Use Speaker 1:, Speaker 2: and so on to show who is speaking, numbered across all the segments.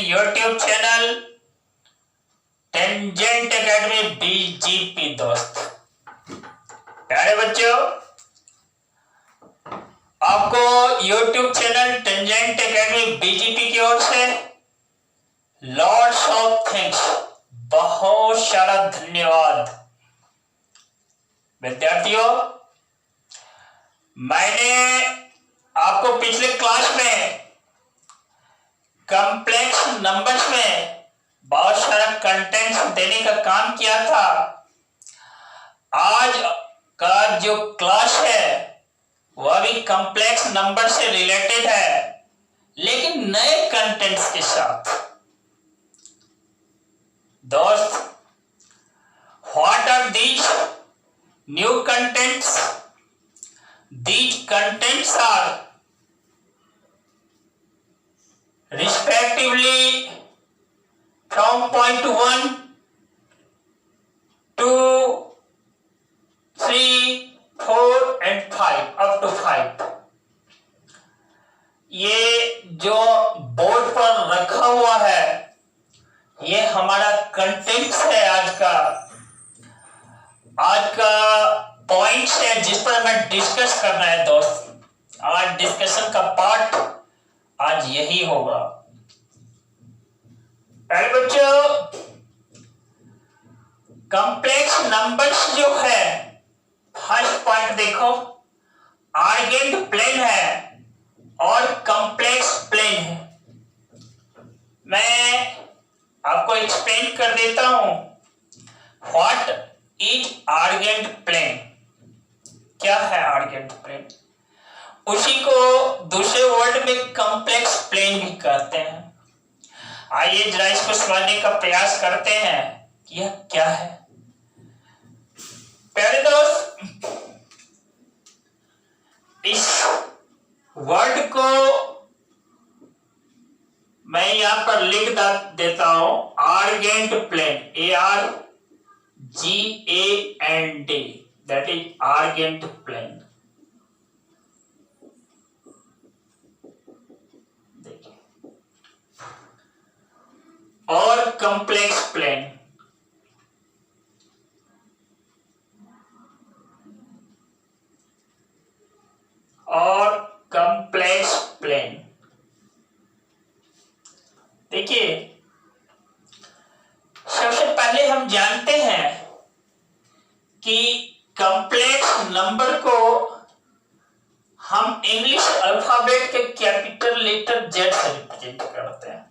Speaker 1: YouTube channel tangent academy BGP. दोस्त प्यारे बच्चों, आपको YouTube channel tangent academy BGP की ओर से लॉट्स ऑफ थैंक्स, बहुत सारा धन्यवाद। विद्यार्थियों, मैंने आपको पिछले क्लास में कॉम्प्लेक्स नंबर्स में बहुत सारा कंटेंट देने का काम किया था। आज का जो क्लास है वह भी कॉम्प्लेक्स नंबर से रिलेटेड है, लेकिन नए कंटेंट्स के साथ। दोस्त, what are these new contents? These contents are respectively from point 1 to 3, 4 and 5 up to 5। ये जो बोर्ड पर रखा हुआ है ये हमारा कंटेंट्स है। आज का पॉइंट्स है जिस पर हमें डिस्कस करना है। दोस्त, आज डिस्कशन का पार्ट आज यही होगा। पहले बच्चों, कॉम्प्लेक्स नंबर्स जो है, फर्स्ट पॉइंट देखो, आर्गेंट प्लेन है और कॉम्प्लेक्स प्लेन है। मैं आपको एक्सप्लेन कर देता हूं व्हाट इज आर्गेंट प्लेन। क्या है आर्गेंट प्लेन? उसी को दूसरे वर्ड में कॉम्प्लेक्स प्लेन भी कहते हैं। आइए जरा इसको समझने का प्रयास करते हैं कि यह क्या है। प्यारे दोस्त, इस वर्ड को मैं यहां पर लिख देता हूं, Argand plane, ARGANT, that is argent plane। देखिए, और कॉम्प्लेक्स प्लेन, और कॉम्प्लेक्स प्लेन। देखिए, सबसे पहले हम जानते हैं कि कॉम्प्लेक्स नंबर को हम इंग्लिश अल्फाबेट के कैपिटल लेटर Z से रिप्रेजेंट करते हैं।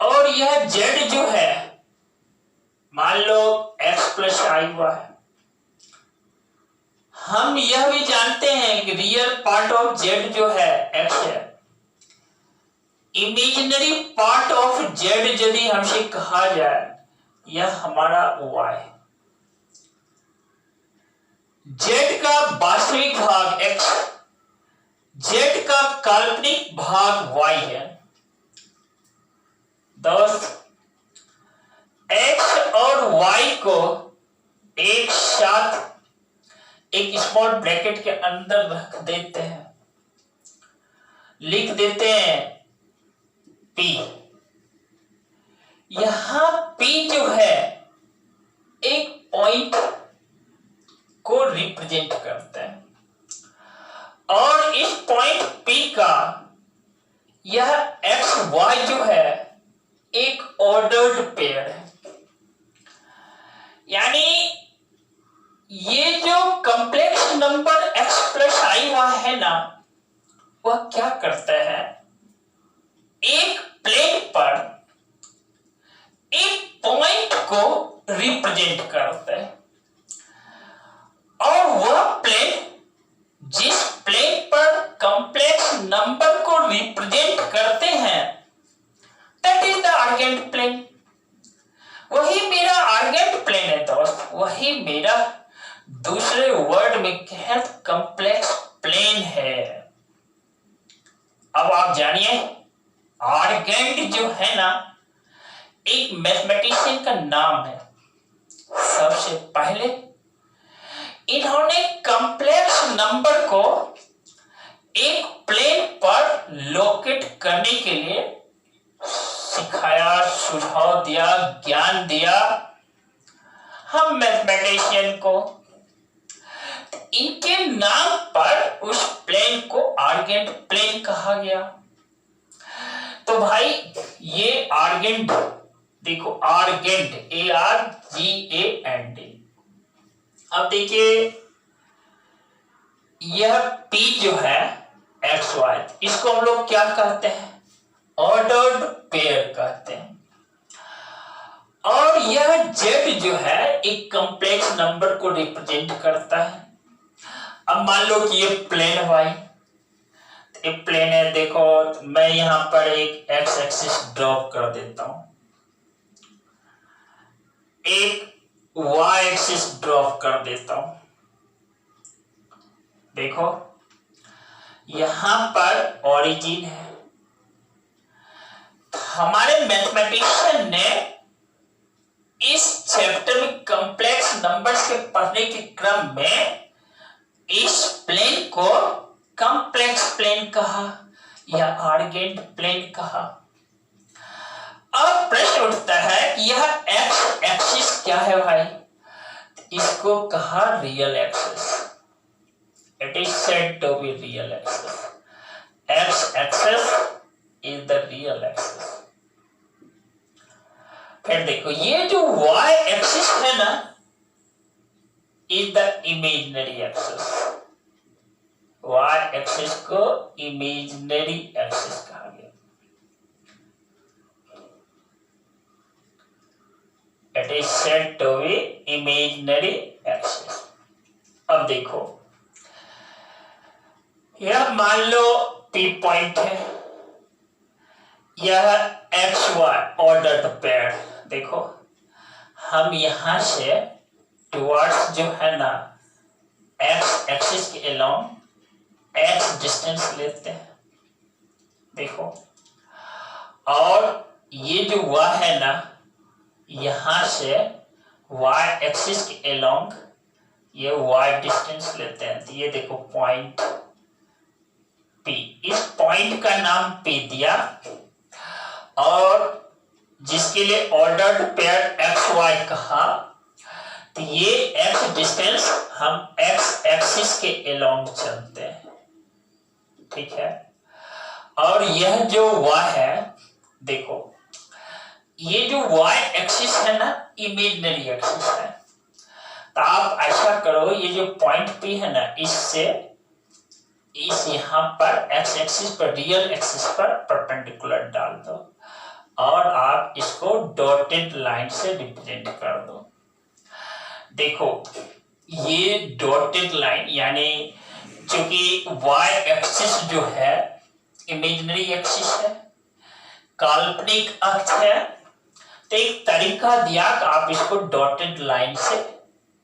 Speaker 1: और यह Z जो है, मान लो x+i हुआ है। हम यह भी जानते हैं कि रियल पार्ट ऑफ Z जो है x है। इमेजिनरी पार्ट ऑफ Z यदि हमसे कहा जाए, यह हमारा y है। Z का वास्तविक भाग x, Z का काल्पनिक भाग y है। दोस्त, x और y को एक साथ एक स्मॉल ब्रैकेट के अंदर रख देते हैं, लिख देते हैं P। यहां P जो है एक पॉइंट को रिप्रेजेंट करते हैं, और इस पॉइंट P का यह एक्स वाई जो है एक ऑर्डर्ड पेयर है। यानी ये जो कॉम्प्लेक्स नंबर x+i हुआ है ना, वह क्या करता है, एक प्लेन पर एक पॉइंट को रिप्रेजेंट करता है। और वह प्लेन जिस प्लेन पर कॉम्प्लेक्स नंबर को रिप्रेजेंट करते हैं, that is the Argand plane. वही मेरा आर्गेंट प्लेन है दोस्त, वही मेरा दूसरे वर्ड में क्या कॉम्प्लेक्स प्लेन है। अब आप जानिए, आर्गेंट जो है ना, एक मैथमेटिशियन का नाम है। सबसे पहले इन्होंने कॉम्प्लेक्स नंबर को एक प्लेन पर लोकेट करने के लिए सिखाया, सुझाव दिया, ज्ञान दिया हम मैथमेटिशियन को। इनके नाम पर उस प्लेन को आर्गेंट प्लेन कहा गया। तो भाई ये आर्गेंट देखो, आर्गेंट ARGANT। अब देखिए यह P जो है XY, इसको हम लोग क्या कहते हैं? ऑर्डर्ड पेयर कहते हैं। और यह Z जो है एक कॉम्प्लेक्स नंबर को रिप्रेजेंट करता है। अब मान लो कि ये प्लेन है भाई, एक प्लेन है। देखो मैं यहां पर एक एक्स एक्सिस ड्रॉप कर देता हूं, एक वाई एक्सिस ड्रॉप कर देता हूं। देखो यहां पर ओरिजिन है। हमारे मैथमेटिशियन ने इस चैप्टर में कॉम्प्लेक्स नंबर्स के पढ़ने के क्रम में इस प्लेन को कॉम्प्लेक्स प्लेन कहा या आर्गेंट प्लेन कहा। अब प्रश्न उठता है कि यह एक्स एक्सिस क्या है भाई? इसको कहा real axis. It is said to be real axis. X axis is the real axis. फिर देखो ये जो y एक्सिस है ना, is the imaginary axis. y axis को इमेजिनरी एक्सिस कहा गया। It is said to be imaginary axis. अब देखो यह मान लो P पॉइंट है, यह XY ऑर्डर्ड पेयर। देखो हम यहां से टुवर्ड्स जो है ना x एक्सिस के अलोंग x डिस्टेंस लेते हैं। देखो और ये जो y है ना, यहां से y एक्सिस के अलोंग ये y डिस्टेंस लेते हैं। तो ये देखो पॉइंट P, इस पॉइंट का नाम P दिया और जिसके लिए ऑर्डर्ड पेयर XY कहा। तो ये x डिस्टेंस हम x एक्सिस के अलोंग चलते हैं, ठीक है। और यह जो y है, देखो ये जो y एक्सिस है ना, इमेजिनरी एक्सिस है। तो आप ऐसा करो, ये जो पॉइंट P है ना, इससे इस यहां पर x एक्सिस पर, रियल एक्सिस पर परपेंडिकुलर डाल दो और आप इसको डॉटेड लाइन से रिप्रेजेंट कर दो। देखो ये डॉटेड लाइन यानी चूंकि y एक्सिस जो है इमेजिनरी एक्सिस है, काल्पनिक अक्ष है, तो एक तरीका दिया कि आप इसको डॉटेड लाइन से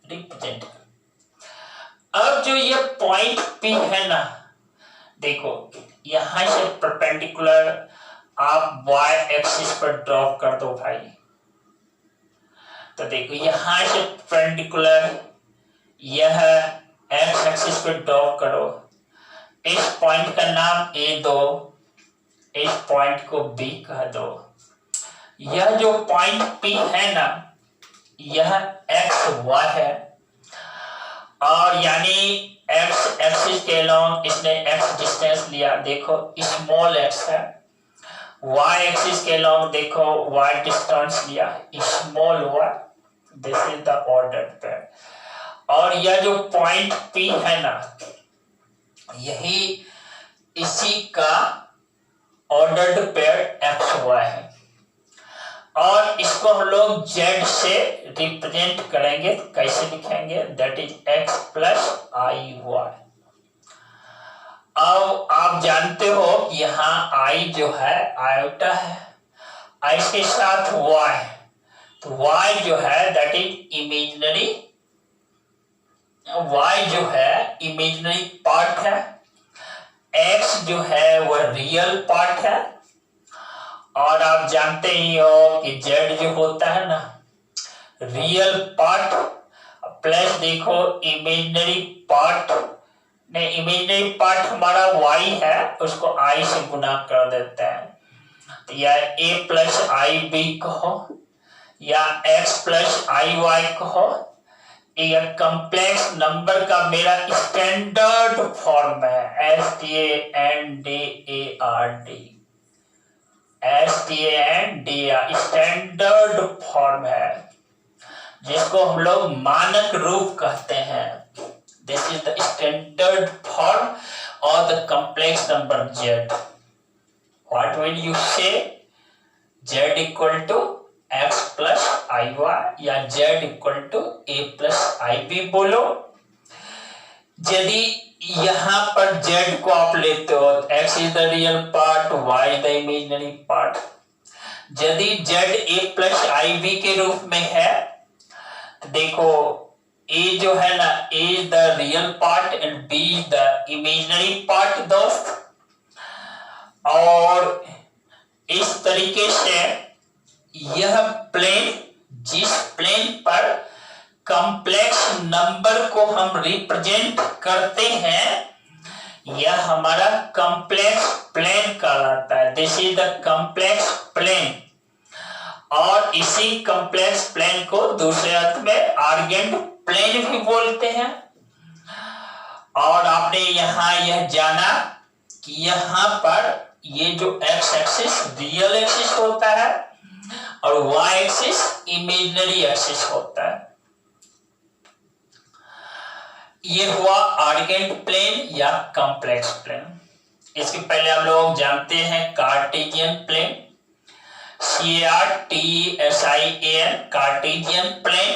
Speaker 1: रिप्रेजेंट करो। अब जो ये पॉइंट P है ना, देखो यहां से परपेंडिकुलर आप y एक्सिस पर ड्रॉप कर दो भाई। तो देखो यहां से परपेंडिकुलर यह x एक्सिस पर ड्रॉप करो। इस पॉइंट का नाम A दो, इस पॉइंट को B कह दो। यह जो पॉइंट P है ना, यह XY है और यानी x एक्सिस के अलोंग इसने x डिस्टेंस लिया। देखो स्मॉल x है, y एक्सिस के अलोंग देखो y डिस्टेंस लिया, small y। This is the ordered pair. और यह जो पॉइंट P है ना, यही इसी का ऑर्डर्ड पेयर XY है और इसको हम लोग Z से रिप्रेजेंट करेंगे। कैसे लिखेंगे? That is x plus IY। अब आप जानते हो कि यहाँ I जो है आयोटा है, I के साथ Y, तो Y जो है दैट इज इमेजिनरी, Y जो है इमेजिनरी पार्ट है, X जो है वह रियल पार्ट है। और आप जानते ही हो कि Z जो होता है ना, रियल पार्ट प्लस देखो इमेजिनरी पार्ट। नहीं, इमेजिनरी पार्ट हमारा y है, उसको I से गुना कर देते हैं या a प्लस आई बी कहो या x प्लस आई वाई कहो, ये कॉम्प्लेक्स नंबर का मेरा स्टैंडर्ड फॉर्म है, STANDARD स्टैंडर्ड फॉर्म है, जिसको हम लोग मानक रूप कहते हैं। This is the standard form of the complex number z। What will you say? z equal to x plus i y या z equal to a plus i b बोलो। यदि यहां पर z को आप लेते हो, x is the real part, y the imaginary part. यदि z a plus i b के रूप में है तो देखो a जो है ना, a is the real part and b is the imaginary part दोस्त। और इस तरीके से यह प्लेन, जिस प्लेन पर कॉम्प्लेक्स नंबर को हम रिप्रेजेंट करते हैं, यह हमारा कॉम्प्लेक्स प्लेन कहलाता है। This is the complex plane. और इसी कॉम्प्लेक्स प्लेन को दूसरे अर्थ में आर्गेंट प्लेन भी बोलते हैं। और आपने यहां यह जाना कि यहां पर ये जो x एक्सिस रियल एक्सिस होता है और y एक्सिस इमेजिनरी एक्सिस होता है। ये हुआ आर्गेंट प्लेन या कॉम्प्लेक्स प्लेन। इसके पहले हम लोग जानते हैं Cartesian plane, CARTESIAN Cartesian plane.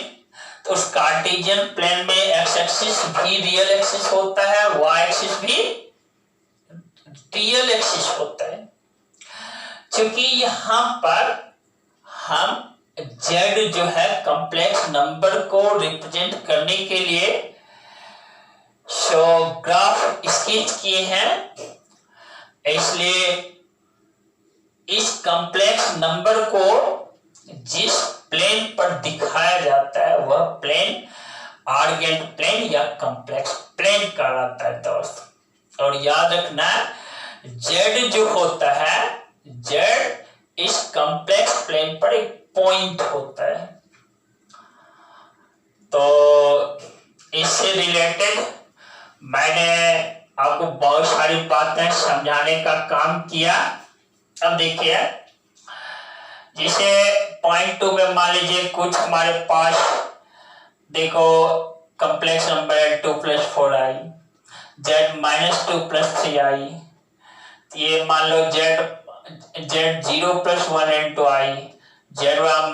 Speaker 1: तो उस कार्टेशियन प्लेन में x एक्सिस भी रियल एक्सिस होता है, y एक्सिस भी रियल एक्सिस होता है। क्योंकि यहां पर हम z जो है कॉम्प्लेक्स नंबर को रिप्रेजेंट करने के लिए ग्राफ स्केच किए हैं, इसलिए इस कॉम्प्लेक्स नंबर को जिस प्लेन पर दिखाया जाता है वह प्लेन आर्गेंट प्लेन या कॉम्प्लेक्स प्लेन कहलाता है दोस्त। और याद रखना z जो होता है, z इस कॉम्प्लेक्स प्लेन पर एक पॉइंट होता है। तो इससे रिलेटेड मैंने आपको बहुत सारी बातें समझाने का काम किया। अब देखिए, जैसे पॉइंट 2 में मान लीजिए कुछ हमारे पास देखो कॉम्प्लेक्स नंबर है 2 + 4i, z - 2 + 3i, ये मान लो z 0 + 1 × i, z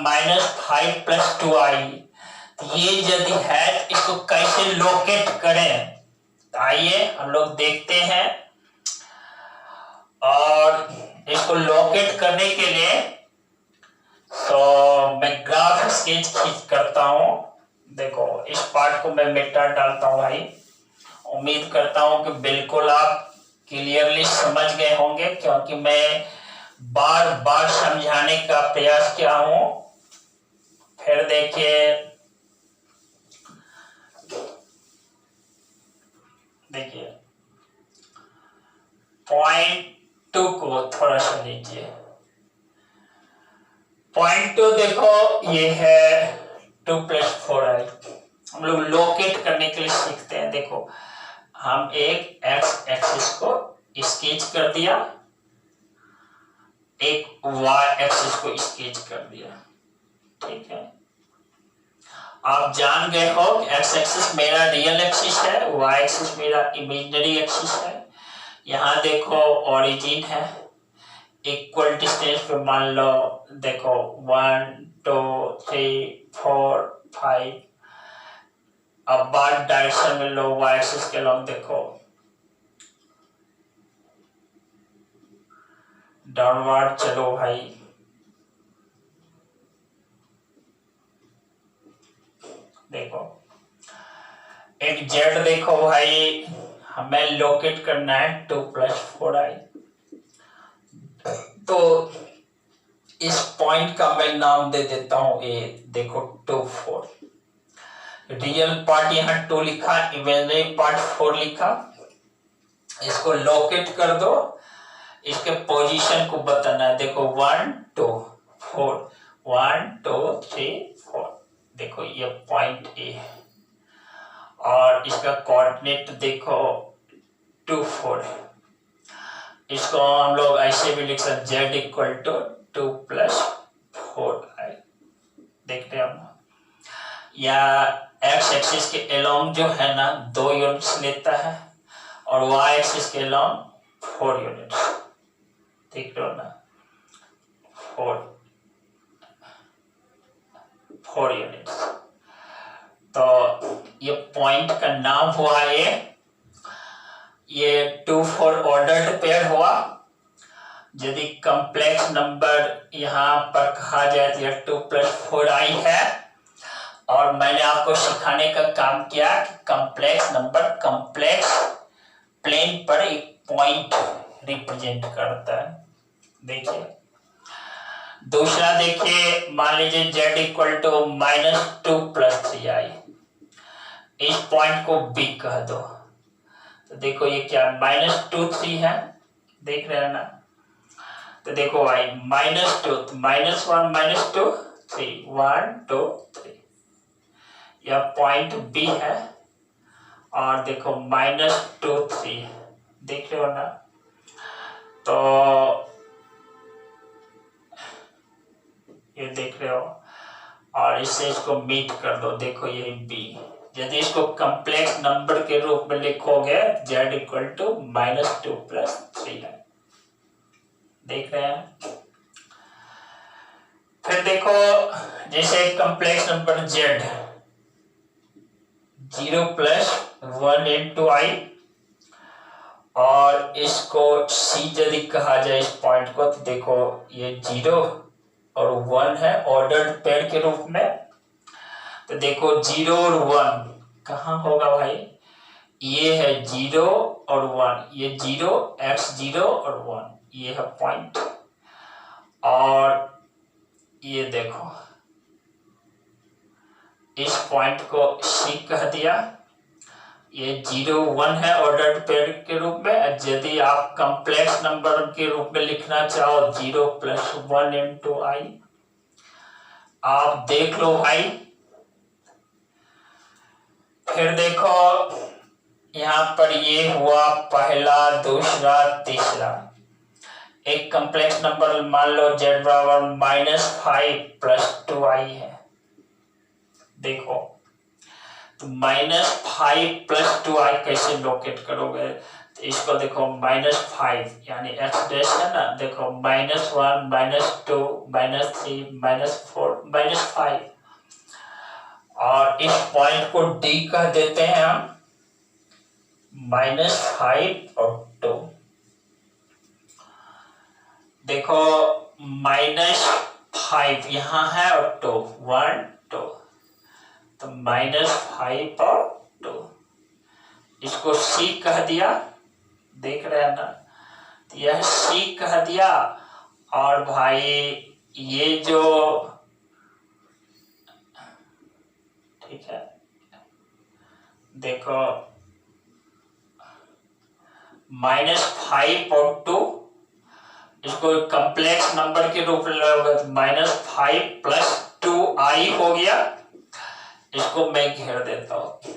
Speaker 1: -5 + 2i। ये यदि है इसको कैसे लोकेट करें, तो आइए हम लोग देखते हैं। और इसको लोकेट करने के लिए तो मैं ग्राफ स्केच करता हूं। देखो इस पार्ट को मैं मिटा डालता हूं भाई। उम्मीद करता हूं कि बिल्कुल आप क्लियरली समझ गए होंगे, क्योंकि मैं बार बार समझाने का प्रयास किया हूं। फिर देखिए पॉइंट 2 को थोड़ा सा लीजिए। पॉइंट 2 देखो ये है 2 + 4i। हम लोग लोकेट करने के लिए सीखते हैं। देखो हम एक x एक्सिस को स्केच कर दिया, एक y एक्सिस को स्केच कर दिया, ठीक है। आप जान गए हो कि x एक्सिस मेरा रियल एक्सिस है, y एक्सिस मेरा इमेजिनरी एक्सिस है। यहाँ देखो ओरिजिन है, इक्वल डिस्टेंस पे मान लो देखो 1 2 3 4 5। अब बाद डायरेक्शन में लो y एक्सिस के लॉन्ग देखो डाउनवर्ड चलो भाई। देखो एक z देखो भाई, हमें लोकेट करना है 2 + 4i। तो इस पॉइंट का मैं नाम दे देता हूं a। देखो 2 4, रियल पार्ट यहाँ 2 लिखा, इमेजिनरी पार्ट 4 लिखा। इसको लोकेट कर दो। इसके पोजीशन को बताना है। देखो 1 2 4, 1 2 3 4, देखो ये पॉइंट ए है और इसका कोऑर्डिनेट देखो 2 4 है। इसको हम लोग ऐसे भी लिख सकते z equal to 2 plus 4i, देखते हैं हम। या x एक्सिस के अलोंग जो है ना 2 यूनिट्स लेता है और y एक्सिस के अलोंग 4 यूनिट्स, देख रहे हो ना, 4 यूनिट्स। तो ये पॉइंट का नाम हुआ ये 2 4 ऑर्डर्ड पेयर हुआ। यदि कॉम्प्लेक्स नंबर यहाँ पर कहा जाए तो यह 2 प्लस 4i है। और मैंने आपको सिखाने का काम किया कि कॉम्प्लेक्स नंबर कॉम्प्लेक्स प्लेन पर एक पॉइंट रिप्रेजेंट करता है। देखिए दूसरा, देखिए मान लीजिए z equal to -2 plus 3i, इस पॉइंट को b कह दो। तो देखो ये क्या -2 3 है, देख रहे हैं ना। तो देखो भाई -2 तो -1 -2 3 1 2 3, यह पॉइंट b है। और देखो -2 3, देख रहे हो ना। तो ये देख रहे हो और इससे इसको मीट कर दो, देखो ये b। यदि इसको कॉम्प्लेक्स नंबर के रूप में लिखोगे z इक्वल टू -2 प्लस 3 है, देख रहे हैं। फिर देखो जैसे complex number z 0 plus 1 into i, और इसको c यदि कहा जाए इस पॉइंट को, तो देखो ये 0 और 1 है ऑर्डर्ड पेयर के रूप में। तो देखो 0 और 1 कहाँ होगा भाई, ये है 0 और 1, ये 0 x 0 और 1, ये है पॉइंट। और ये देखो इस पॉइंट को C कह दिया, ये 0 1 है ऑर्डर्ड पेयर के रूप में। यदि आप कॉम्प्लेक्स नंबर के रूप में लिखना चाहो 0 प्लस 1 इंटू i, आप देख लो भाई। फिर देखो यहाँ पर ये हुआ पहला, दूसरा, तीसरा। एक कॉम्प्लेक्स नंबर मान लो z बराबर -5 प्लस 2i है, देखो तो -5 प्लस 2i कैसे लोकेट करोगे। तो इसको देखो -5 यानी x डैश है ना, देखो -1 -2 -3 -4 -5, और इस पॉइंट को d कह देते हैं हम, -5 और 2। देखो -5 यहाँ है और 2 1 2, तो -5 और 2, इसको c कह दिया, देख रहे हैं ना। तो यह c कह दिया। और भाई ये जो ठीक है, देखो -5 और 2, इसको कॉम्प्लेक्स नंबर के रूप में लोगे तो -5 प्लस 2i हो गया। इसको मैं घेर देता हूं,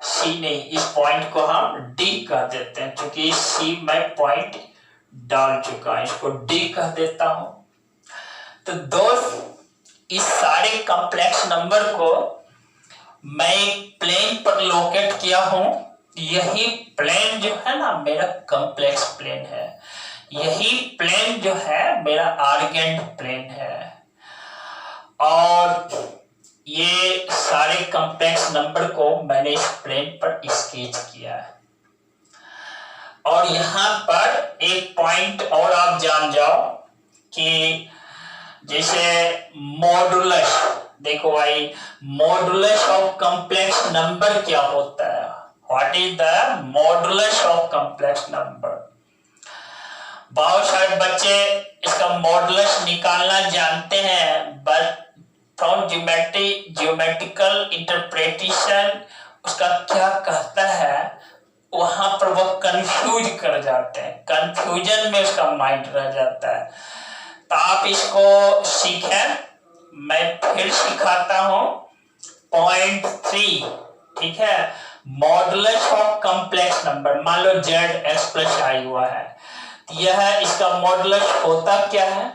Speaker 1: C नहीं, इस पॉइंट को हम D कह देते हैं, क्योंकि C मैं पॉइंट डाल चुका है, इसको D कह देता हूं। तो दोस्त इस सारे कॉम्प्लेक्स नंबर को मैं एक प्लेन पर लोकेट किया हूं। यही प्लेन जो है ना मेरा कॉम्प्लेक्स प्लेन है, यही प्लेन जो है मेरा आर्गेंट प्लेन है। और ये सारे कॉम्प्लेक्स नंबर को मैंने इस प्लेन पर स्केच किया है। और यहाँ पर एक पॉइंट और आप जान जाओ कि जैसे मॉडुलस, देखो भाई मॉडुलस ऑफ कॉम्प्लेक्स नंबर क्या होता है, what is the modulus of complex number. बहुत सारे बच्चे इसका मॉडुलस निकालना जानते हैं, बट फ्रॉम ज्योमेट्रिकल इंटरप्रिटेशन उसका क्या कहता है वहां पर वो कंफ्यूज कर जाते हैं, कंफ्यूजन में उसका माइंड रह जाता है। तो आप इसको सीखें, मैं फिर सिखाता हूं। पॉइंट 3, ठीक है, मॉडुलस ऑफ कॉम्प्लेक्स नंबर। मान लो जेड एक्स प्लस आई हुआ है, यह इसका मॉडुलस होता क्या है?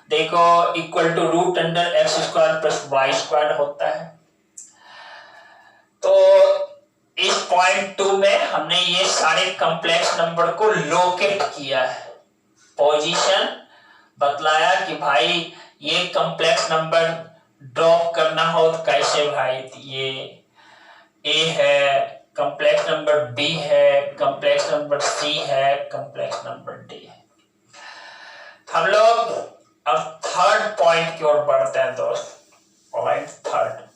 Speaker 1: देखो, equal to root under x square plus y square होता है। तो इस पॉइंट 2 में हमने ये सारे कॉम्प्लेक्स नंबर को लोकेट किया है, पोजीशन बतलाया कि भाई ये कॉम्प्लेक्स नंबर ड्रॉप करना हो तो कैसे भाई, ये ए है, कॉम्प्लेक्स नंबर बी है, कॉम्प्लेक्स नंबर सी है, कॉम्प्लेक्स नंबर डी है। हम लोग अब थर्ड पॉइंट की ओर बढ़ते हैं दोस्त। पॉइंट थर्ड,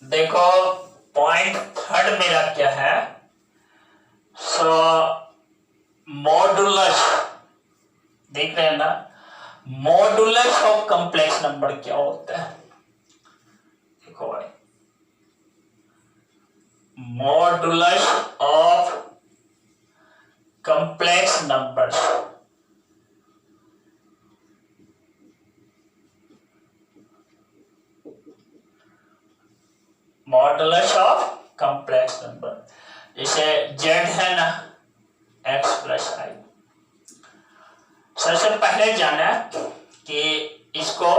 Speaker 1: देखो पॉइंट थर्ड मेरा क्या है? सो मॉडुलस, देख रहे हैं ना, मॉडुलस ऑफ कॉम्प्लेक्स नंबर क्या होता है? देखो भाई, modulus of complex numbers, modulus of complex number, जैसे जेड है ना, एक्स प्लस आई। सबसे पहले जाना कि इसको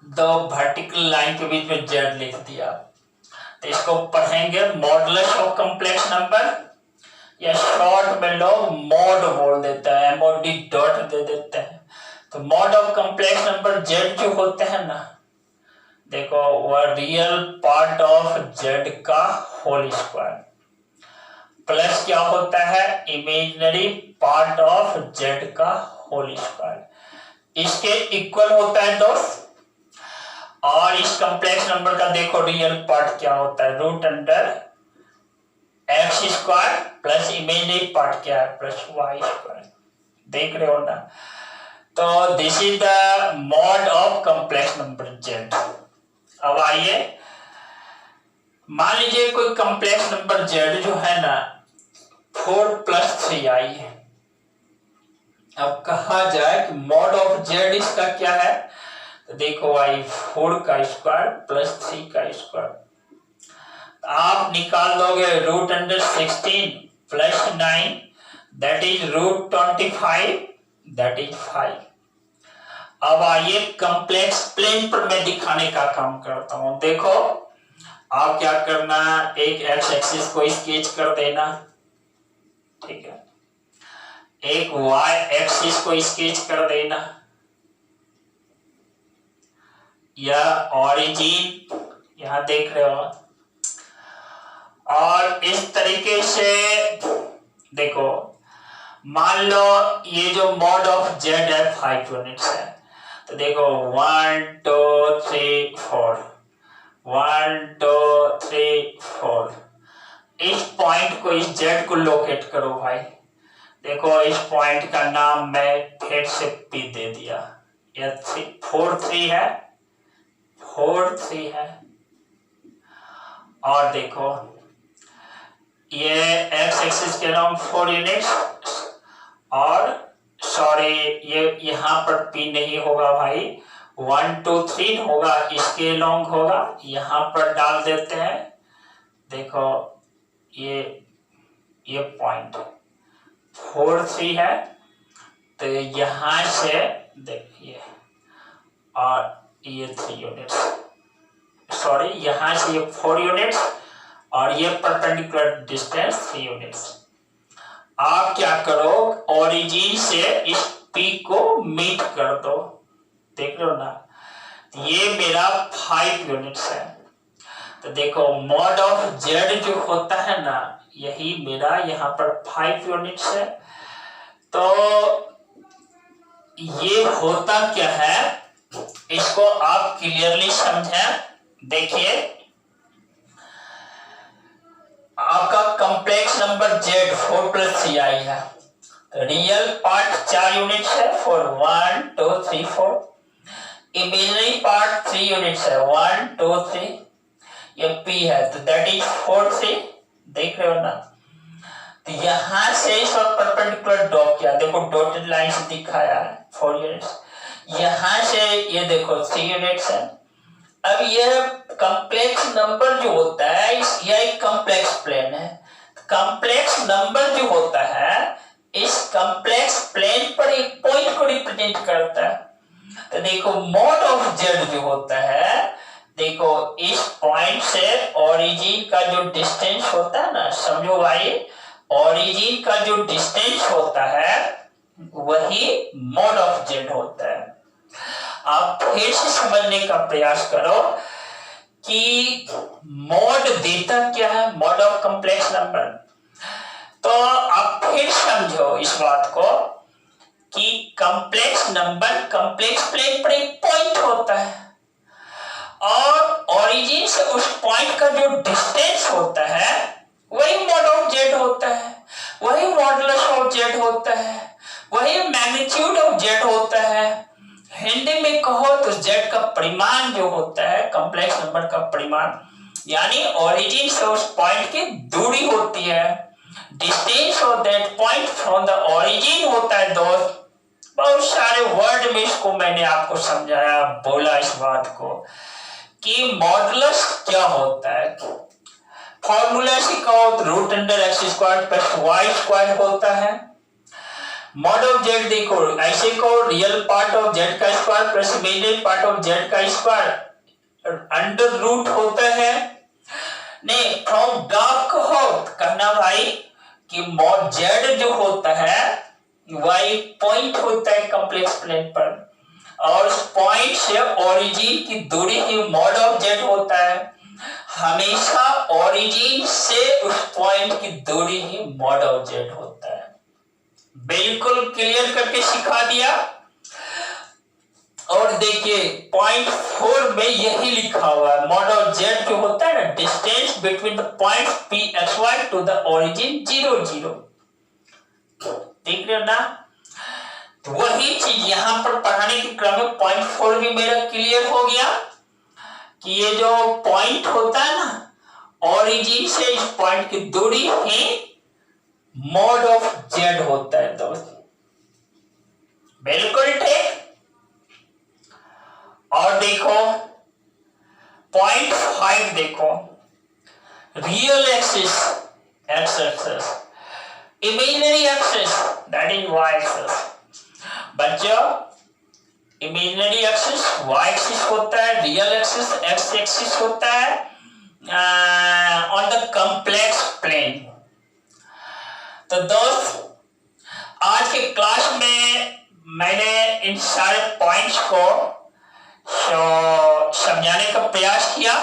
Speaker 1: दो वर्टिकल लाइन के बीच में जेड लिख दिया, तो इसको पढ़ेंगे मॉडुलस ऑफ कॉम्प्लेक्स नंबर, या शॉर्ट में लोग मॉड बोल देता है, MOD डॉट दे देते हैं। तो mod of complex number Z जो होते हैं ना, देखो वह रियल पार्ट ऑफ जेड का होल स्क्वायर प्लस क्या होता है, इमेजिनरी पार्ट ऑफ जेड का होल स्क्वायर, इसके इक्वल होता है दोस्त। और इस कॉम्प्लेक्स नंबर का देखो रियल पार्ट क्या होता है, root under x square plus imaginary part क्या है, प्लस वाई स्क्वायर। देख रहे हो ना? तो this is the mod of complex number Z. अब आइए, मान लीजिए कोई कॉम्प्लेक्स नंबर जेड जो है ना 4 + 3i है। अब कहा जाए कि मॉड ऑफ जेड इसका क्या है, तो देखो भाई 4 का स्क्वायर प्लस 3 का स्क्वायर, आप निकाल दोगे root under 16 plus 9 that is root 25 that is 5। अब आइए कॉम्प्लेक्स प्लेन पर मैं दिखाने का काम करता हूं। देखो आप क्या करना, एक एक्स एक्सिस को स्केच कर देना, ठीक है, एक वाई एक्सिस को स्केच कर देना, या ऑरिजिन यहां देख रहे हो, और इस तरीके से देखो, मान लो ये जो मॉड ऑफ जेड है 5 यूनिट्स है, तो देखो 1 2 3 4 1 2 3 4, इस पॉइंट को, इस जेड को लोकेट करो भाई। देखो इस पॉइंट का नाम मैं फिर से पी दे दिया, ये 4 3 है, 4 3 है। और देखो ये एक्स एक्सिस के लॉन्ग 4 यूनिट्स, और सॉरी ये यहां पर पी नहीं होगा भाई, 1 2 3 होगा, इसके लॉन्ग होगा, यहां पर डाल देते हैं। देखो ये पॉइंट 4 3 है, तो यहां से देखिए, और ये 3 यूनिट्स, सॉरी यहां से ये 4 यूनिट्स, और ये परपेंडिकुलर डिस्टेंस 3 यूनिट्स। आप क्या करो, ओरिजिन से इस पी को मीट कर दो, देख रहे हो ना, ये मेरा 5 यूनिट्स है। तो देखो मॉड ऑफ जेड जो होता है ना, यही मेरा यहाँ पर 5 यूनिट्स है। तो ये होता क्या है, इसको आप क्लियरली समझें। देखिए आपका कॉम्प्लेक्स नंबर जेड 4 + 3i है, रियल पार्ट 4 यूनिट्स है, 4 1 2 3 4, इमेजिनरी पार्ट 3 यूनिट्स है, 1 2 3, ये P है तो दैट इज 4 से, देख रहे हो ना। तो यहां से इस परपेंडिकुलर ड्रॉ किया, देखो डॉटेड लाइन से दिखाया है 4 यूनिट्स, यहां से ये देखो 3 यूनिट्स है। अब यह कॉम्प्लेक्स नंबर जो होता है यह एक कॉम्प्लेक्स प्लेन है। कॉम्प्लेक्स नंबर जो होता है इस कॉम्प्लेक्स प्लेन पर एक पॉइंट को रिप्रेजेंट करता है। तो देखो मॉड ऑफ जेड जो होता है, देखो इस पॉइंट से ओरिजिन का जो डिस्टेंस होता है ना, समझो भाई ओरिजिन का जो डिस्टेंस होता है वही मॉड ऑफ जेड होता है। आप फिर से समझने का प्रयास करो कि मॉड देता क्या है, मॉड ऑफ कॉम्प्लेक्स नंबर। तो आप फिर समझो इस बात को कि कॉम्प्लेक्स नंबर कॉम्प्लेक्स प्लेन पर एक पॉइंट होता है और ओरिजिन से उस पॉइंट का जो डिस्टेंस होता है वही मॉड ऑफ जेड होता है, वही मॉडुलस ऑफ जेड होता है, वही मैग्नीट्यूड ऑफ जेड होता है। हिंदी में कहो तो जेड का परिमाण जो होता है, कॉम्प्लेक्स नंबर का परिमाण, यानी ओरिजिन से उस पॉइंट की दूरी होती है, distance of that point from the origin होता है दोस्त। बहुत सारे वर्ड में इसको मैंने आपको समझाया, बोला इस बात को कि मॉडुलस क्या होता है। फॉर्मूला से कहो तो root under x square plus y square होता है। मॉड ऑफ जेड देखो ऐसे कहो रियल पार्ट ऑफ जेड का square plus imaginary part of z का स्क्वायर अंडर रूट होता है। नहीं फ्रॉम डार्क कहो कहना भाई कि मॉड जेड जो होता है वही पॉइंट होता है कॉम्प्लेक्स प्लेन पर और उस पॉइंट से ओरिजिन की दूरी ही मॉड ऑफ जेड होता है। हमेशा ओरिजिन से उस पॉइंट की दूरी ही मॉड ऑफ जेड होता है। बिल्कुल क्लियर करके सिखा दिया। और देखिए पॉइंट 4 में यही लिखा हुआ है, मॉड ऑफ जेड जो होता है ना, distance between the point P x y to the origin 0 0। देख रहे हो ना, तो वही चीज यहां पर पढ़ाने के क्रम में पॉइंट 4 भी मेरा क्लियर हो गया कि ये जो पॉइंट होता है ना ओरिजिन से इस पॉइंट की दूरी ही मॉड ऑफ जेड होता है दोस्त। बिल्कुल ठीक। और देखो पॉइंट 5 देखो, real axis x axis, imaginary axis that is y axis. बच्चों इमेजिनरी एक्सिस वाई एक्सिस होता है, रियल एक्सिस एक्स एक्सिस होता है ऑन द कॉम्प्लेक्स प्लेन। तो दोस्त आज के क्लास में मैंने इन सारे पॉइंट्स को समझाने का प्रयास किया।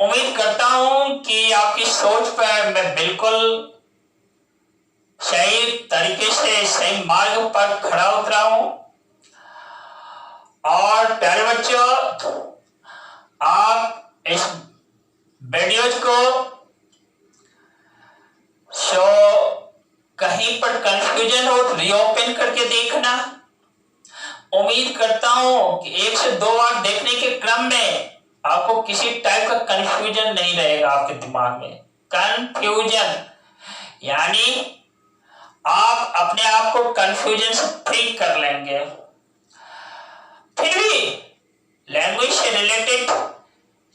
Speaker 1: उम्मीद करता हूं कि आपकी सोच पर मैं बिल्कुल सही तरीके से सही मार्ग पर खड़ा उतरा हूं। और प्यारे बच्चों आप इस वीडियोज को कहीं पर कंफ्यूजन हो तो रीओपन करके देखना। उम्मीद करता हूं कि 1 से 2 बार देखने के क्रम में आपको किसी टाइप का कंफ्यूजन नहीं रहेगा आपके दिमाग में। कंफ्यूजन यानी आप अपने आप को कंफ्यूजन से फ्री कर लेंगे। फिर भी लैंग्वेज से रिलेटेड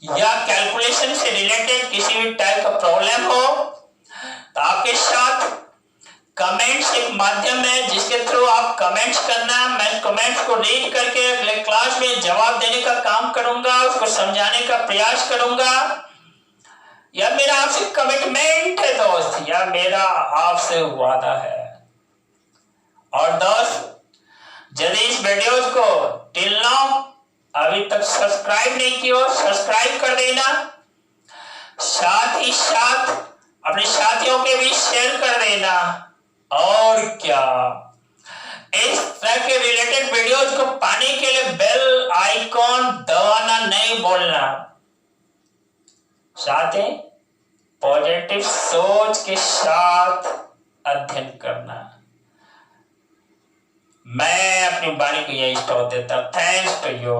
Speaker 1: या कैलकुलेशन से रिलेटेड किसी भी टाइप का प्रॉब्लम हो तो आपके साथ कमेंट्स एक माध्यम है जिसके थ्रू आप कमेंट्स करना, मैं कमेंट्स को रीड करके अगले क्लास में जवाब देने का काम करूंगा, उसको समझाने का प्रयास करूंगा। यह मेरा आपसे कमिटमेंट है दोस्त, यह मेरा आपसे वादा है। और दोस्त यदि इस वीडियोस को टिल नाउ अभी तक सब्सक्राइब नहीं किया सब्सक्राइब कर देना, साथ ही साथ अपने साथियों के भी शेयर कर देना। और क्या इस तरह के रिलेटेड वीडियोस को पाने के लिए बेल आइकॉन दबाना नहीं भूलना। साथ ही पॉजिटिव सोच के साथ अध्ययन करना। मैं अपनी वाणी को यही स्टॉप देता हूँ। Thanks to you.